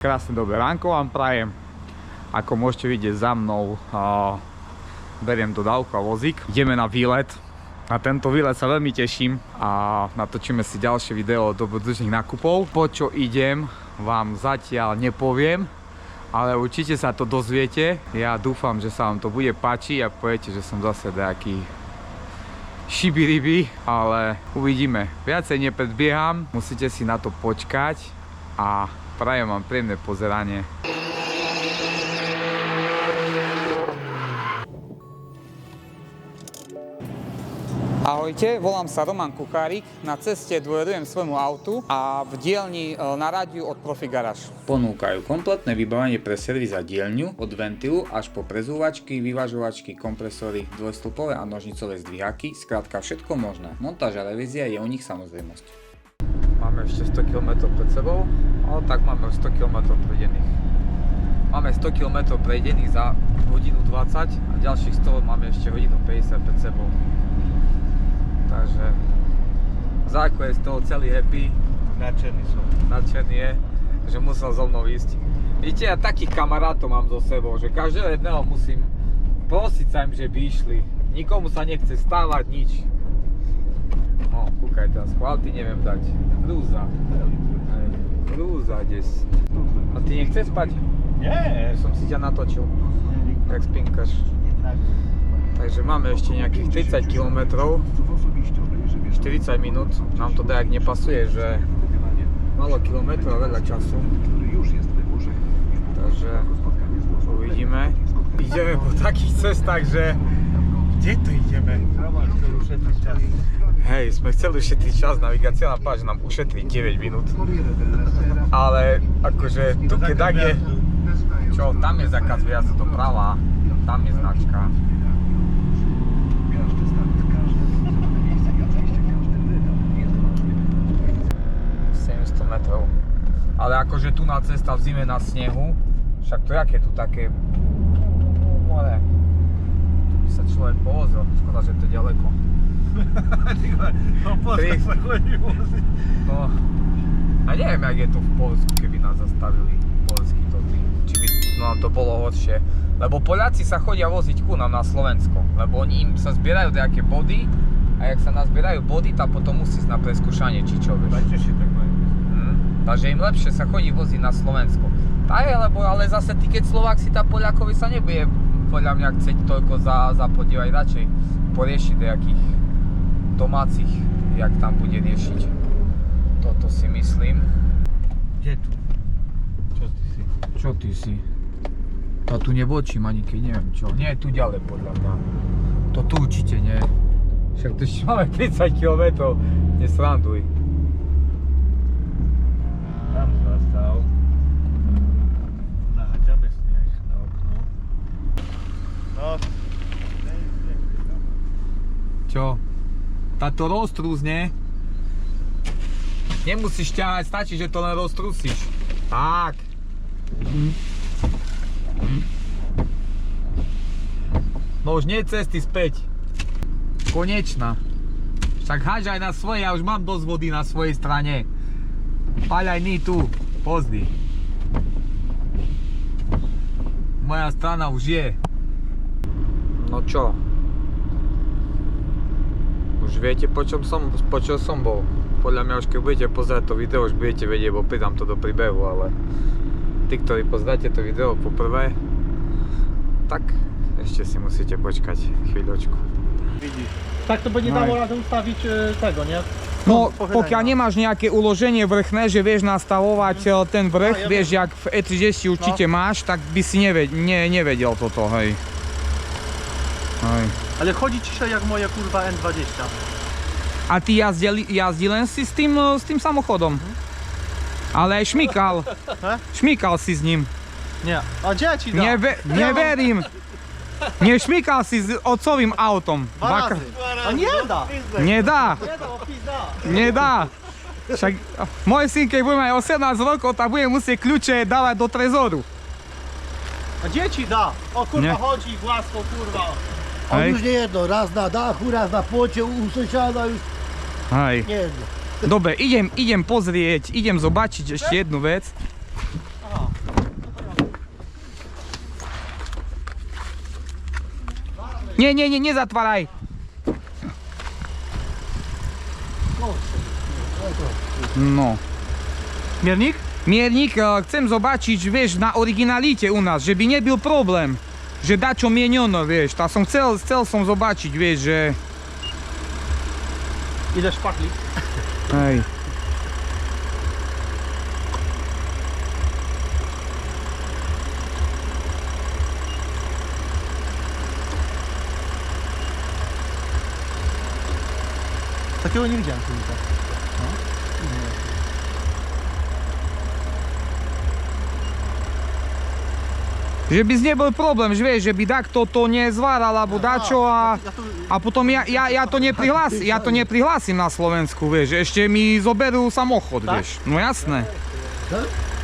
Krásne dobré ránko vám prajem. Ako môžete vidieť za mnou, beriem dodávku a vozík. Ideme na výlet. Na tento výlet sa veľmi teším a natočíme si ďalšie video dobrodružných nákupov. Po čo idem, vám zatiaľ nepoviem, ale určite sa to dozviete. Ja dúfam, že sa vám to bude páčiť a poviete, že som zase nejaký šibiryby, ale uvidíme. Viacej nepredbieham, musíte si na to počkať a prajem vám príjemné pozeranie. Ahojte, volám sa Roman Kuchárik, na ceste dôverujem svojmu autu a v dielni na rádiu od Profi Garage. Ponúkajú kompletné vybavenie pre servis a dielňu, od ventilu až po prezúvačky, vyvažovačky, kompresory, dvojstĺpové a nožnicové zdvihaky, skrátka všetko možné. Montáž a revízia je u nich samozrejmosť. Máme ešte 100 km pred sebou, ale tak máme 100 km prejdených. Máme 100 km prejdených za hodinu 20 a ďalších 100 máme ešte hodinu 50 pred sebou. Takže Záko je z toho celý happy. Nadšený som. Nadšený je, že musel so mnou ísť. Vidíte, ja takých kamarátov mám so sebou, že každého jedného musím prosiť sa im, že by išli. Nikomu sa nechce stávať nič. No, kúkaj teraz, kválty neviem dať. Hrúza. Hrúza des. A ty nechceš spať? Nie. Som si ťa natočil, jak spinkaš. Takže máme ešte nejakých 30 km, 40 minút. Nám to dajak nepasuje, že malo kilometrov a veľa času. Takže uvidíme. Ideme po takých cestách, že... Kde to ideme? Hej, sme chceli ušetriť čas, navigácia nám páči, že nám ušetrí 9 minút. Ale akože tu keď tak je... Čo, tam je zákaz vjazdu doprava, tam je značka. 700 metrov. Ale akože tu na cesta v zime na snehu, však to jak je tu také... more. Tu by sa človek povozil, škoda, že to je ďaleko. No Polska sa chodí voziť. No, a neviem, jak je to v Polsku, keby nás zastavili poľskí totí. Či by nám to bolo horšie. Lebo Poľaci sa chodia voziť ku nám na Slovensko. Lebo oni im sa zbierajú nejaké body a jak sa nazbierajú body, tak potom musí ísť na preskúšanie, či čo, vieš. Najčešie tak majú. Takže im lepšie sa chodí voziť na Slovensko. Tak je, lebo ale zase ty, keď Slovák si tá Poľakovi sa nebude podľa mňa chceť toľko zapodívať, radšej poriešiť nejakých domácich, jak tam bude riešiť. Toto si myslím. Kde tu? Čo ty si? Čo ty si? To tu nebočím ani keď neviem čo. Nie, tu ďalej podľa mňa. To tu určite nie. Však tu ešte máme 30 km. Nesranduj. Tam zastav. Naháďame sneh na okno. No. Čo? Táto roztrúzne. Nemusíš ťahať, stačí, že to len roztrúsiš. Tak. No už nie cesty späť. Konečná. Však háď aj na svoje, ja už mám dosť vody na svojej strane. Paľ aj ni tu, pozdi. Moja strana už je. No čo? Už viete, po čom som bol. Podľa mňa už keď budete pozerať to video, už budete vedieť, bo pridám to do príbehu, ale tí, ktorí pozeráte to video poprvé, tak ešte si musíte počkať chvíľočku. Vidíš. Tak to bude dalo rád ustaviť tego, nie? No, pokiaľ nemáš nejaké uloženie vrchné, že vieš nastavovať ten vrch, vieš, jak v E30 určite máš, tak by si nevedel toto, hej. Hej. Ale chodí ciszej jak moje kurwa N20. A ty jazdí len si s tým samochodom? Ale aj šmykal. Šmykal si s ním. Nie. A dzieci da. Neverím. Nešmykal si s otcovým autom. Dwa razy. A nie da. Nedá. Nie da. Však môj syn, keď bude mať 18 rokov, tak bude musieť kľúče dávať do trezoru. A dzieci da. O kurwa Nie. chodzi głaską kurwa. On Hej. już nie jedno, raz na dachu, raz na płocie u sąsiada już Hej. nie jedno. Dobre, idem pozrieť, idem zobačiť ešte jednu vec. Aha. Nie, nezatváraj. No. Miernik? Miernik, chcem zobačiť, vieš, na originalite u nás, že by nebyl problém. Že dačo mieniono, vieš, tá som chcel som zobačiť, vieš, že... Ile szpachli? Hej. Takiego nie widziałem silnika. Že by nebol problém, že vieš, že by takto to nezváral alebo dačo a potom ja to neprihlásim na Slovensku, vieš, ešte mi zoberú samochod, vieš, no jasné.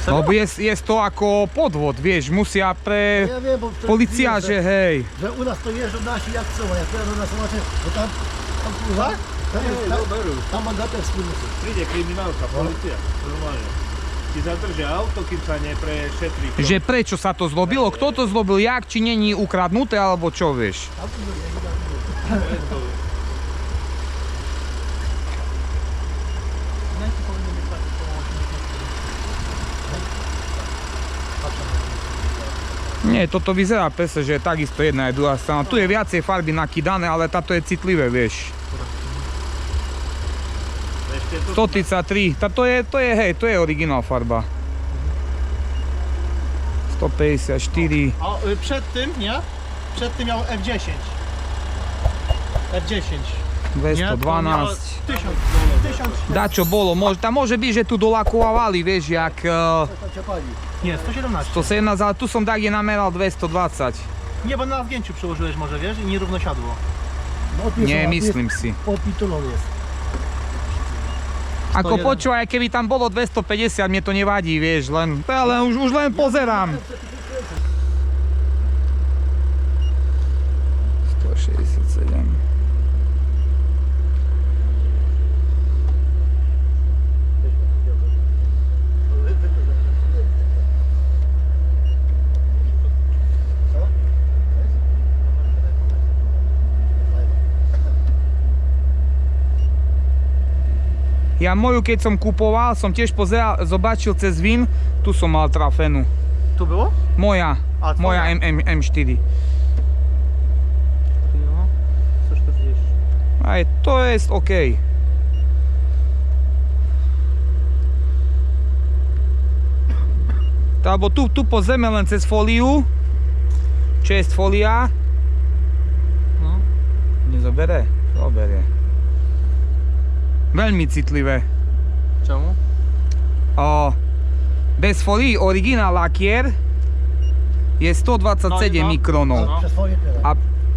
Lebo je to ako podvod, vieš, musia pre Ja wiem, bo wtedy policia, widzę, že hej. że u nas to jeżdżą nasi jak co, jak pojadą na Słowacie, bo tam kurwa, tam mandatem wspólny. Príde kriminálka, policia, normálne. Ti zadržia auto, kým sa neprešetrí. Že prečo sa to zlobilo, kto to zlobil, jak, či není ukradnuté, alebo čo, vieš. Nie, toto vyzerá presne, že je takisto jedna aj druhá strana. Tu je viacej farby nakydané, ale táto je citlivé, vieš. Ešte tu 133, to je originál farba. 154. A przed tym, nie? Przed tym miał F10. F10. 212. 1000. Dačo bolo, tam môže byť, že tu dolakovali, vieš, jak Tam ciapali. Nie, 117. 117, ale tu som tak je nameral 220. Nie, bo na zdjęciu przełożyłeś może, wiesz, i nierówno siadło. No, tu Nie, są, myslím si. Opitulon jest. Ako 101. počúvaj, keby tam bolo 250, mne to nevadí, vieš, ale už len pozerám. 167. Ja moju, keď som kupoval, som tiež pozeral, zobačil cez VIN, tu som mal trafenú. Tu było? Moja, A tvoja? moja M4. No, 140. Aj to je OK. Alebo tu pozrieme len cez fóliu. Čo je fólia? No. Nezobere? Zoberie. Veľmi citlivé. Czemu? Bez folii originál lakier je 127 No. mikronov. No. Przez swoje tyle. A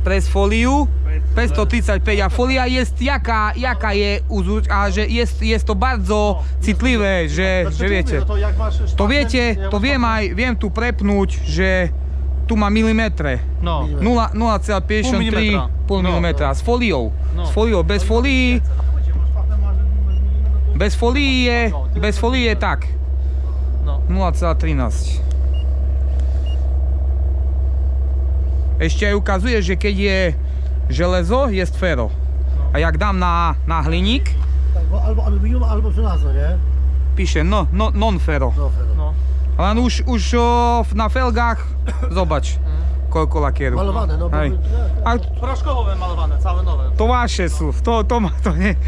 prez fóliu 535 a folia jest jaká je a že je to bardzo citlivé, že viete. No to jak masz To viete, to viem tu prepnúť, že tu má milimetre. No. 0,53 pol No. milimetra s fóliou. No. S fóliou, bez folii je tak. No. 0,13. Ešte aj ukazuje, že keď je železo, je fero. A jak dám na hliník, Tak, bo albo aluminium, albo żelazo, nie? píše non-fero. No, Fero. No. Len už na felgách, zobač, koľko lakieru. Malowane, no bo... Hej. A Proszkowe malowane, całe nowe. to vaše sú, to ma to nie.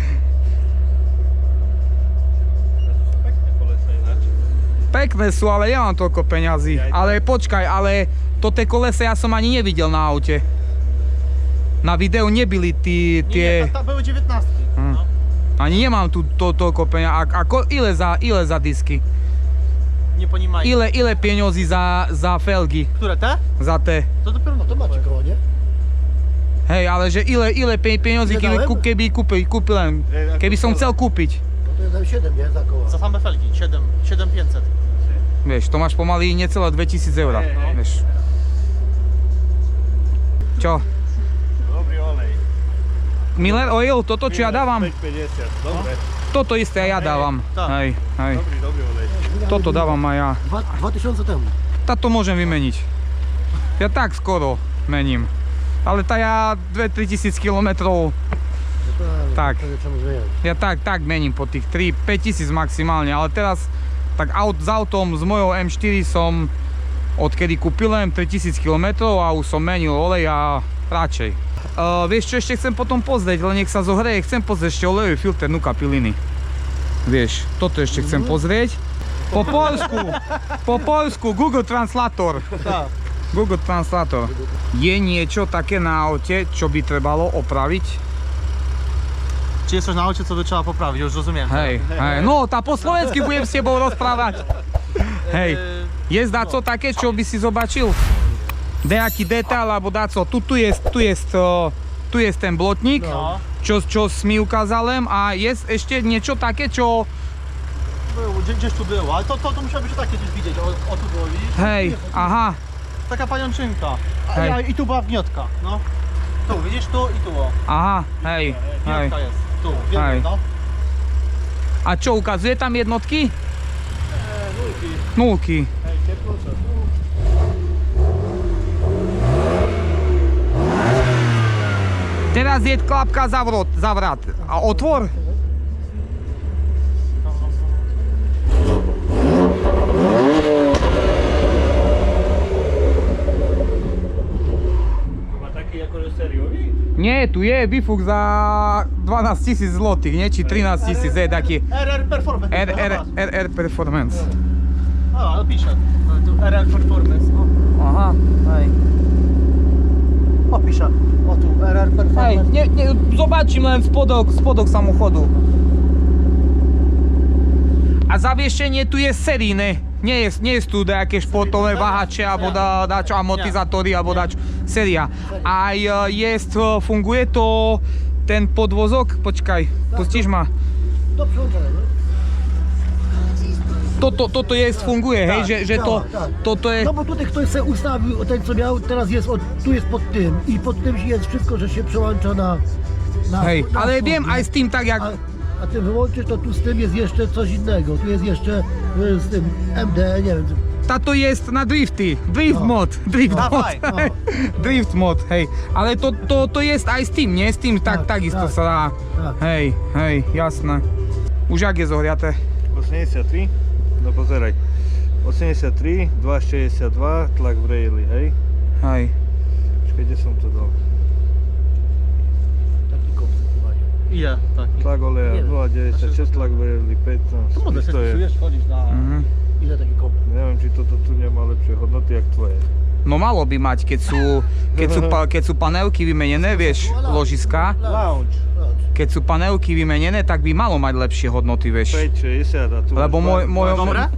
pekné kolesa ináč. Pekné sú, ale ja mám toľko peňazí. Ale počkaj, ale toto kolesa ja som ani nevidel na aute. Na videu nebyli Nie, tie... ta były 19. No. Ani nemám tu toľko peňazí. Ile za disky? Nie poнимаю. Ile pieniądzi za felgi? Które te? Za te? To dopiero No to macie koło, nie? Hej, ale že ile pieniądzi keby kúpil len. Keby som chcel kúpiť. No to jest 7, nie? Za koło. Za same felgi, 7500. Vieš, to máš pomaly necelé 2000 eur. Vieš. Čo? Dobrý olej. Miller Oil, toto čo ja dávam? 5,50, dobre. Toto isté ja dávam. Tak. Hej. Dobrý olej. Toto dávam aj ja. 2000 temu. Táto môžem vymeniť. Ja tak skoro mením. ale to ja 2-3 tisíc kilometrov, tak. Czemu zmieniać? Ja tak mením po tých 3-5 tisíc maximálne, ale teraz tak s autom, s mojou M4 som odkedy kúpilem 3000 km a už som menil olej a radšej. Vieš čo ešte chcem potom pozrieť, len nech sa zohreje, chcem pozrieť ešte olejový filter Nuka Piliny. Vieš, toto ešte chcem pozrieť. Po poľsku, Google Translator. Google Translator. Je niečo také na aute, čo by trebalo opraviť? Czy jest coś na aucie, co by trzeba poprawić? Już rozumiem. Hej, no tá po slovensky budem s tebou rozprávať. Hej, je co také, čo by si zobačil? Nejaký detail, alebo daco, tu je ten blotník, čo mi ukázalem a je ešte niečo také, čo... Było, gdzieś tu było, ale to musiałby się takie gdzieś widzieć. O tu było, widzisz? Hej, aha, Taka pajączynka. Hej. I tu była gniotka, no. Tu, widzisz? Tu i tu. O. aha, hej, hej. Gniotka jest. Tu, Hej. wiemy, no. A čo, ukazuje tam jednotky? Nulky. Teraz je klapka zavrat. A otvor? Ma taký akože sériový? Nie, tu je výfuk za 12 000 zlotých, nie? Či 13 000, je taký RR Performance. RR Performance. A, ale pisze. Tu RR Performance. O, Aha, hej. o pisze. O tu, RR Hej, Performance. zobačím len spodok samochodu. A zaviešenie tu je serijné. Nie jest tu nejaké športové váhače, alebo dačo amortizátory, alebo dačo. Séria. A funguje to ten podvozok? Počkaj, pustíš ma? Do przełączenia, no. Toto funguje, hej? Że to jest... No bo tutaj ktoś sobie ustawił, ten co miał, teraz jest, tu jest pod tym i pod tym jest wszystko, że się przełącza na Hej, ale sport, wiem, nie? a z tym tak jak... A ty wyłączysz, to tu z tym jest jeszcze coś innego. Tu jest jeszcze z tym MD, nie wiem. To jest na drifty, drift mod, Dawaj, drift mod, hej. Ale to jest aj s tým, nie? S tým takisto sa dá. Tak. Hej, jasné. Už jak je zohriate? 83, no pozeraj. 83, 262, tlak v raili, hej? Hej. Počkaj, kde som to dal? Taki kopy chyba. Ile taki? Tlak oleja 0,96, tlak v raili 15. To model Isto sobie je. wpisujesz, wchodzisz na... Mhm. Ile taki kop? Neviem, či toto tu nemá lepšie hodnoty, jak tvoje. No malo by mať, keď sú panelky vymenené, vieš, ložiska. Lounge. Keď sú panelky vymenené, tak by malo mať lepšie hodnoty, vieš. 5,60 a tu Lebo máš Dobre?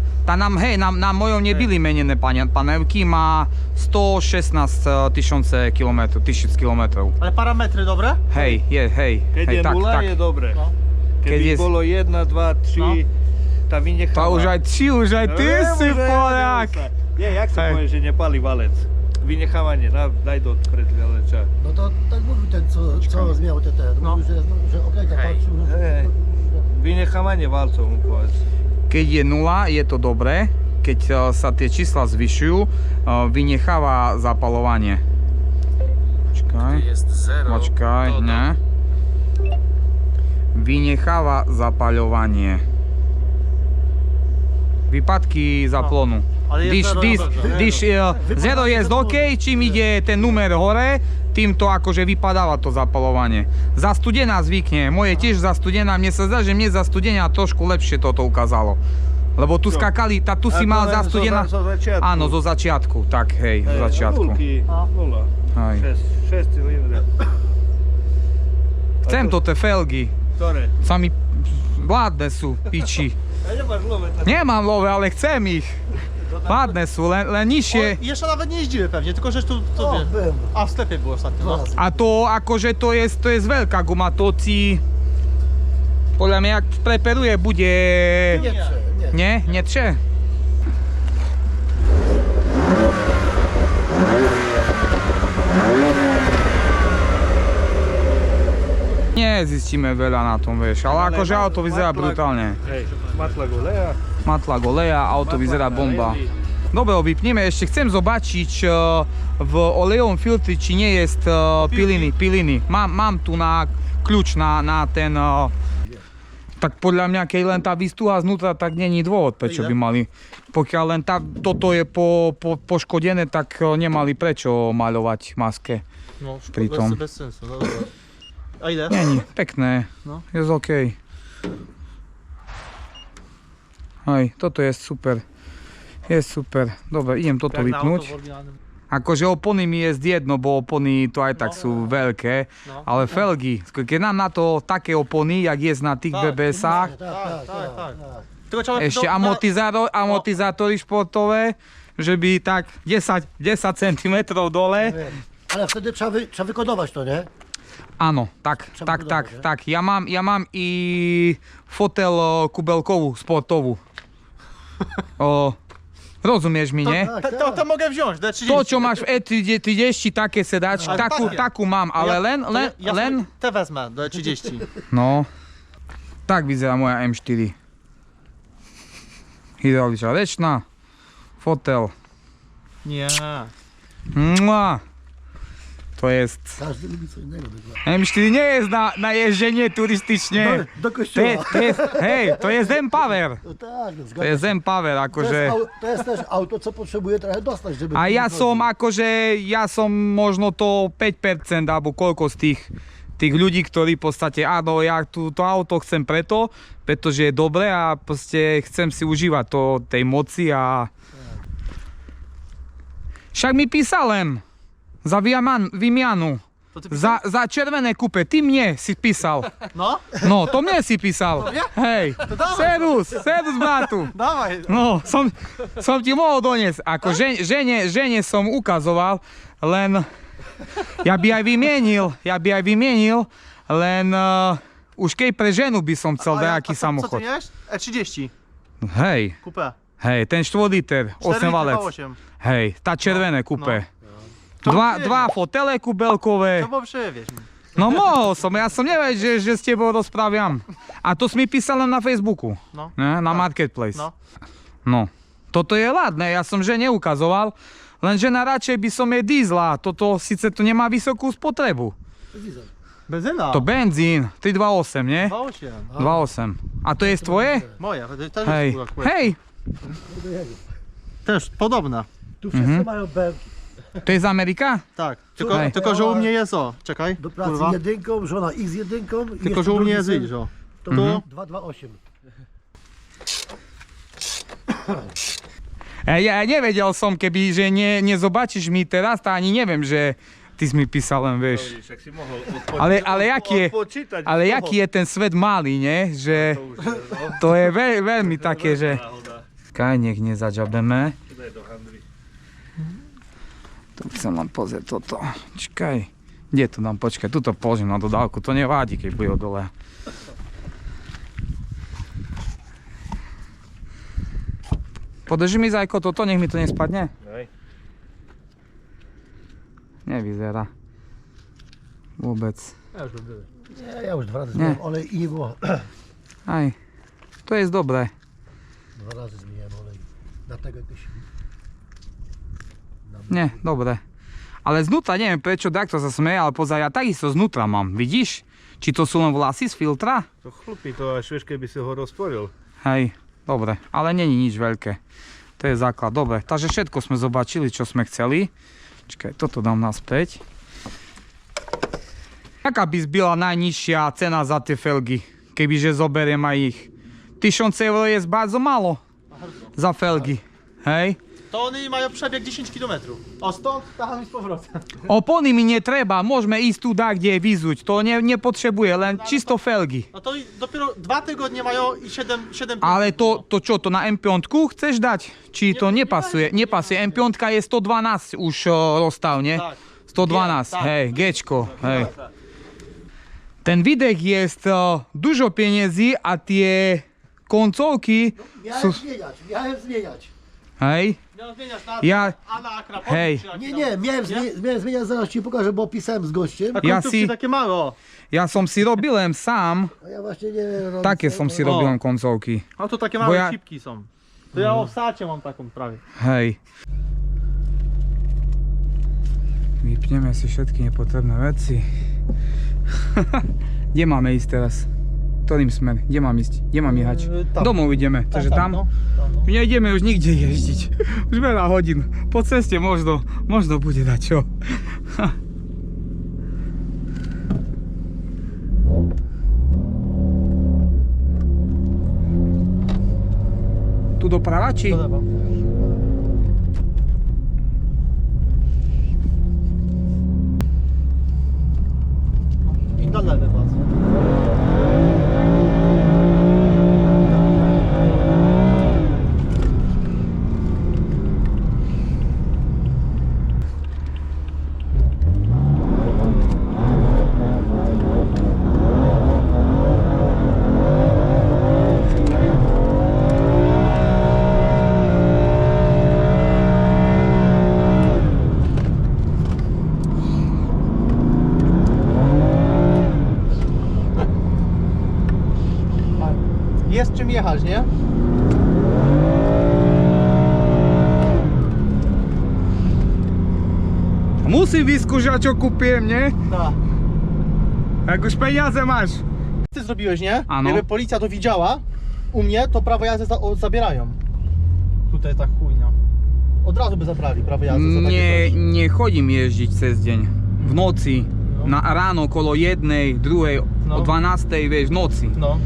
na mojom nebyli menené panelky, má 116 1000 kilometrov. Ale parametry dobre? Hej, hej. Keď Hej, je tak, 0, tak. je dobre. No. Keď Keby je- bolo 1, 2, 3, tá vynecháva. To už aj ty si Poliak. Nie, jak to Hej. powiesz, że nie pali walec? Wynecháwanie, daj do predľalecza. No to tak mówił ten, co zmiał te. No. Mówił, że okej, tak patrzył, Hej. Vynechávanie valcov mu povedz. Keď je 0, je to dobré. Keď sa tie čísla zvyšujú, vynecháva zapalovanie. Počkaj. Počkaj, ne. Vynecháva zapaľovanie. Výpadky zaplonu. Ale je Když zero je OK, čím ide ten numer hore, tým to akože vypadáva to zapalovanie. Zastudená zvykne, moje tiež zastudená, mne sa zdá, že mne zastudená trošku lepšie toto ukázalo. Lebo tu skakali, tu si mal zastudená... Zo začiatku. Áno, zo začiatku, tak hej, zo začiatku. Nulky, 0. Hej. 6 cylindra. Chcem to tie felgy, Ktoré? sami vládne sú, piči. A nemáš love tak. Nemám love, ale chcem ich. Ładne sú, len nižšie. O, jeszcze nawet nie jeździły pewnie, tylko że tu to O, wiesz. byłem. A w sklepie było ostatnio. No. A to akože to je veľká guma, to si podľa mňa jak preperuje bude... Nie, nie. Nie? Netrze? Nezistíme veľa na tom, vieš, ale akože auto vyzerá brutálne. Hej, matlak oleja. Matlak oleja, auto vyzerá bomba. Dobra, vypneme. Ešte chcem zobačiť v olejovom filtri, či nie je piliny. Mám tu na kľúč na ten... Tak podľa mňa, keď len tá výstuha znútra, tak není dôvod, prečo by mali. Pokiaľ len toto je poškodené, tak nemali prečo maľovať maske. No, Pritom. bez sensu. No, dobra. A ide? Není, pekné. No. Je OK. Hej, toto je super. Je super. Dobre, idem toto Jak na auto vypnúť. v oryginálnym. Akože opony mi je jedno, bo opony to aj tak sú veľké, ale felgy, keď nám na to také opony, jak je na tých BBS-ách, Tak. Tylko trzeba ešte amortizátory športové, že by tak 10 cm dole. Ale wtedy trzeba wykonywać to, nie? Áno, tak. Ja mám i fotel kubelkovú, sportovú. Rozumieš mi, nie? To mogę wziąć, D30. To, čo máš v E30, také sedačky, Ale takú mám, ale Ja len... te wezmę, D30. No, tak vyzerá moja M4. Hydrauličná rečná, fotel. Nie. Mua. To jest... Każdy lubi co innego. M4 nie jest na jeżdżenie turystycznie. Do kościoła. To jest M-Power. No tak, no To zgadza jest się. M-Power, akože... To jest też auto, co potrzebuje trochę dostać, żeby... A ja som akože, ja som možno to 5% alebo koľko z tých ľudí, ktorí v podstate, áno, ja to auto chcem pretože je dobré a proste chcem si užívať to tej moci a... Však mi písal len za výmianu. To ty pisał? Za červené kupe, ty mne si písal. No? No, to mne si písal. Hej, servus bratu. Dawaj. No, som ti mohol doniesť. Ako žene som ukazoval, len ja by aj vymienil, len už keď pre ženu by som chcel nejaký Co ty samochod. miałeś? E30. Hej, Coupé. ten 4 liter, 8 valec. 8. Hej, tá červené kupe. Dva fotele kubelkové. To było przewieź. No mohol som, ja som nevedel, že s tebou rozprávam. A to si mi písal len na Facebooku, No. ne? Na Marketplace. No. No, toto je ladné, ja som žene ukazoval, lenže na radšej by som je diesla, toto síce to nemá vysokú spotrebu. Benzyna. To benzín, 328, nie? 2,8. 2,8. A to jest twoje? Moja, to Hej, jest akurat. hej, Też podobna. Tu wszyscy mają belki. to jest Ameryka? Tak. Hej. Tylko że u mnie jest o. Czekaj. Do pracy Kurwa. jedynką, żona X jedynką. i Tylko jeszcze że u mnie drugi jest syn, idź o. To 228. Ja nevedel som, keby, že nezobačíš mi teraz, to ani neviem, že ty si mi písal len, vieš. Však si mohol Ale jaký je ten svet malý, nie? Že to je veľmi také, že... Kaj, nech nezaďabeme. Tu chcem len pozrieť toto. Čakaj. Kde tu dám? Počkaj, tuto položím na dodávku. To nevádí, keď bude dole. Podrží mi zajko toto, nech mi to nespadne. Hej. Nevyzerá. Vôbec. Nie, ja już 2 razy Nie. zmieniałem olej i nie było. Aj. To jest dobre. 2 razy zmieniałem olej. Dlatego jakoś... Nie, dobre. Ale znútra, neviem prečo takto sa smeje, ale pozaj, ja takisto znútra mám, vidíš? Či to sú len vlasy z filtra? To chlupí to až vieš, keby si ho rozporil. Hej, dobre, ale není nič veľké. To je základ, dobre. Takže všetko sme zobačili, čo sme chceli. Čakaj, toto dám naspäť. Aká by byla najnižšia cena za tie felgy, kebyže zoberiem aj ich? 1000 eur je bardzo málo za felgy, hej? To oni mają przebieg 10 km. O stąd tam i z powrotem. Opony mi netreba, môžeme ísť tu kde vyzuť, to nepotrebuje, len čisto felgy. No to dopiero 2 tygodnie mają i 7 Ale to čo, to na M5 chceš dať? Či to nepasuje? Nepasuje, M5 je 112 už rozstav, nie? Tak. 112, tak. hej, Gčko, hej. Ten wydech jest dużo pieniędzy, a tie końcówki są... Miałem zmieniać. Hej, Miał zmieniać na ja... a na Akrapol, Hej. czy jaki Nie, tam? miałem zmieniać, zaraz ci pokażę, bo pisałem z gościem. A Ja końcówki si- takie małe, o. Ja som si robiłem sam, A ja właśnie nie wiem. takie som si robiłem końcówki. A to takie Bo małe ja- cipki są. To ja o vsáče mám takom prawie. Hej. Vypneme si všetky nepotrebné veci. Kde máme ísť teraz? Ktorým smer? Kde mám ísť? Kde mám jehať? Tam. Domov ideme, takže tam? No, tam no. Nejdeme už nikde ježdiť. Už veľa hodín. Po ceste možno bude dať čo. Tu doprava či? To dávam. I na lewe was. Jest czym jechać, nie? Musím vyskúšať, čo kúpiem, nie? Tak. Jak už peniaze máš. Ty zrobiłeś, nie? Ano. Jakby policja to widziała, u mnie to prawo jazdy zabierają. Tutaj tak chujnia. Od razu by zabrali prawo jazdy za takie coś. Nechodím jeździć cez deň. V noci. No. Ráno okolo 1, 2, No. o 12, vieš, v noci. No.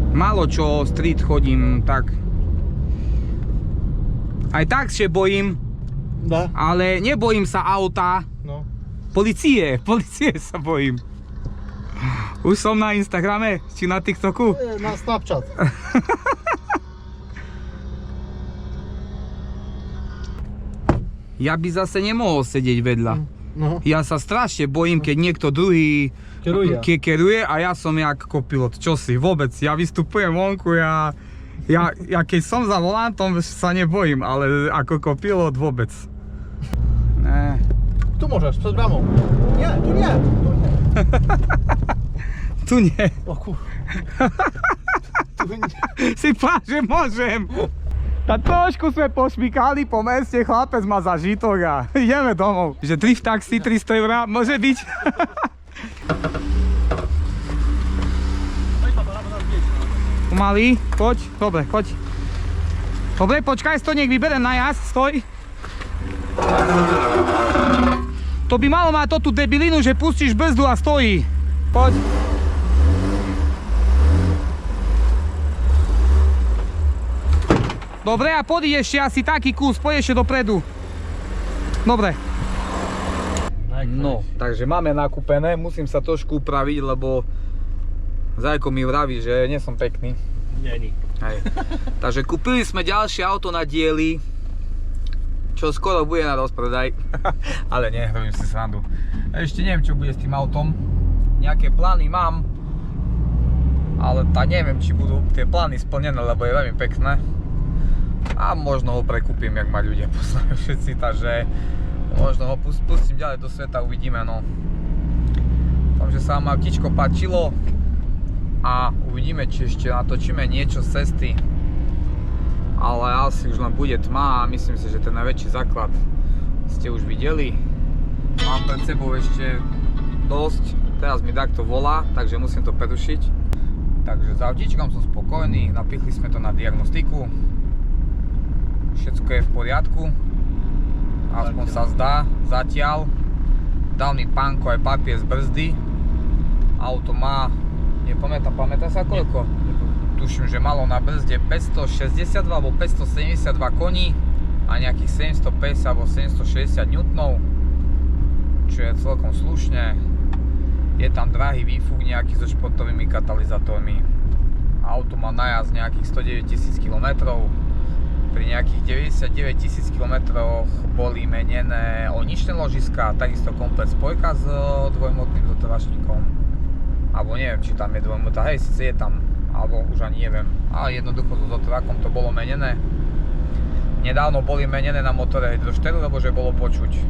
Málo čo street chodím, tak. Aj tak się bojím, Da. ale nebojím sa auta. No. Policie sa bojím. Už som na Instagrame, či na TikToku. Na Snapchat. Ja by zase nemohol sedieť vedľa. No. Ja sa strašne bojím, keď niekto druhý keruje a ja som jak kopilot. Čo si, vôbec, ja vystupujem vonku, ja keď som za volantom sa nebojím, ale ako kopilot vôbec. Ne. Tu możesz, przed bramą. Nie, tu nie. Tu nie. O kur... Tu nie. Si pá, že môžem. Tak trošku sme pošmykali po meste, chlapec má zažitok a ideme domov. Že drift taxi 300 €, môže byť. Pomalý, poď, dobre, choď. Dobre, počkaj, to nech vyberem na jazd, stoj. To by malo mať tú debilinu, že pustíš brzdu a stojí. Poď. Dobre, a poď ešte asi taký kus, poď ešte dopredu. Dobre. No, takže máme nakúpené, musím sa trošku upraviť, lebo Zajko mi vraví, že nie som pekný. Není. Hej. Takže kúpili sme ďalšie auto na diely, čo skoro bude na rozpredaj. Ale nie, robím si srandu. Ešte neviem, čo bude s tým autom. Nejaké plány mám, ale tak neviem, či budú tie plány splnené, lebo je veľmi pekné. A možno ho prekúpim, jak ma ľudia poznajú všetci, takže možno ho pustím ďalej do sveta, uvidíme, no. Dúfam, že sa vám autíčko páčilo a uvidíme, či ešte natočíme niečo z cesty. Ale asi už len bude tma a myslím si, že ten najväčší základ ste už videli. Mám pred sebou ešte dosť, teraz mi takto volá, takže musím to prerušiť. Takže s autíčkom som spokojný, napichli sme to na diagnostiku. Všetko je v poriadku, aspoň sa zdá, zatiaľ. Dal mi pánko aj papier z brzdy. Auto má, pamätá sa koľko? Tuším, že malo na brzde 562 alebo 572 koní a nejakých 750 alebo 760 Nm, čo je celkom slušne. Je tam drahý výfuk nejaký so športovými katalizátormi. Auto má najazd nejakých 109 000 km. Pri nejakých 99 000 km boli menené oničné ložiska, takisto komplet spojka s dvojmotným zotrvačníkom. Alebo neviem, či tam je dvojmota, hej, síce je tam, alebo už ani neviem, ale jednoducho so zotrvakom to bolo menené. Nedávno boli menené na motore hydrošteru, lebo že bolo počuť.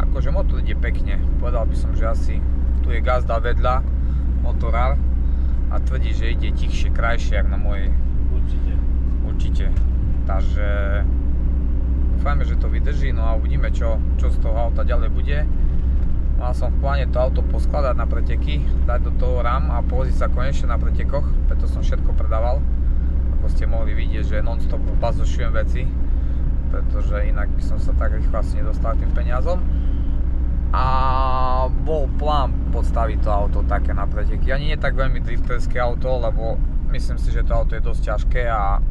Akože motor ide pekne, povedal by som, že asi tu je gazda vedľa, motorár, a tvrdí, že ide tichšie, krajšie, jak na mojej. Určite. Určite. Takže dúfajme, že to vydrží, no a uvidíme, čo z toho auta ďalej bude. Mal som v pláne to auto poskladať na preteky, dať do toho RAM a povoziť sa konečne na pretekoch, preto som všetko predával. Ako ste mohli vidieť, že non-stop bazošujem veci, pretože inak by som sa tak rýchlo asi nedostal k tým peniazom. A bol plán podstaviť to auto také na preteky. Ani nie tak veľmi drifterské auto, lebo myslím si, že to auto je dosť ťažké a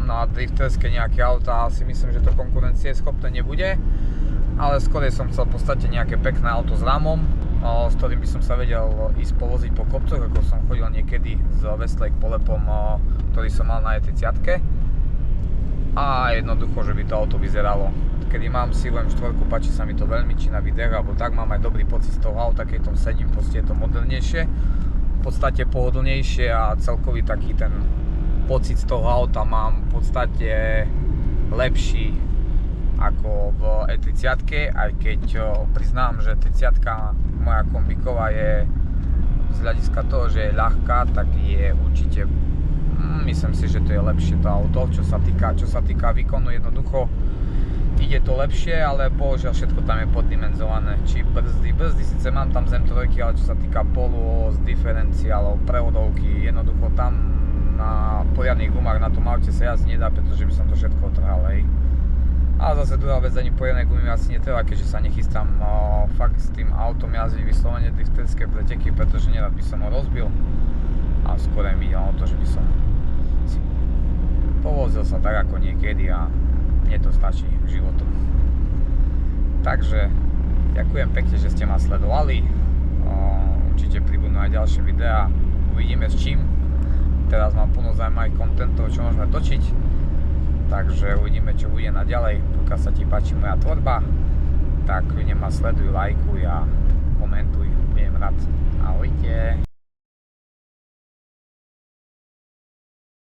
na drifterské nejaké auta si myslím, že to konkurencie schopné nebude. Ale skôr som chcel v podstate nejaké pekné auto s ramom, s ktorým by som sa vedel ísť povoziť po kopcoch, ako som chodil niekedy s Westlake polepom, ktorý som mal na E30. A jednoducho, že by to auto vyzeralo. Kedy mám Citroën 4, páči sa mi to veľmi, či na videách, alebo tak, mám aj dobrý pocit z toho auta, keď tom sedím, proste je to modernejšie, v podstate pohodlnejšie a celkový taký ten pocit z toho auta mám v podstate lepší ako v E30, aj keď priznám, že 30 moja kombiková je z hľadiska toho, že je ľahká, tak je určite, myslím si, že to je lepšie to auto, čo sa týka výkonu. Jednoducho ide to lepšie, ale bohužiaľ všetko tam je poddimenzované. Či brzdy síce mám tam z M3, ale čo sa týka poluos, diferenciálov, prevodovky, jednoducho tam na poriadnych gumách na tom aute sa jazdiť nedá, pretože by som to všetko otrhal, hej. A zase druhá vec, ani poriadne gumy mi asi netreba, keďže sa nechystám fakt s tým autom jazdiť vyslovene drifterské preteky, pretože nerad by som ho rozbil. A skôr mi ide o to, že by som si povozil sa tak ako niekedy a mne to stačí v životu. Takže ďakujem pekne, že ste ma sledovali. Určite pribudnú aj ďalšie videá, uvidíme s čím. Teraz mám plno zaujímavých kontentov, čo môžeme točiť. Takže uvidíme, čo bude naďalej. Pokiaľ sa ti páči moja tvorba, tak ma sleduj, lajkuj a komentuj, budem rád.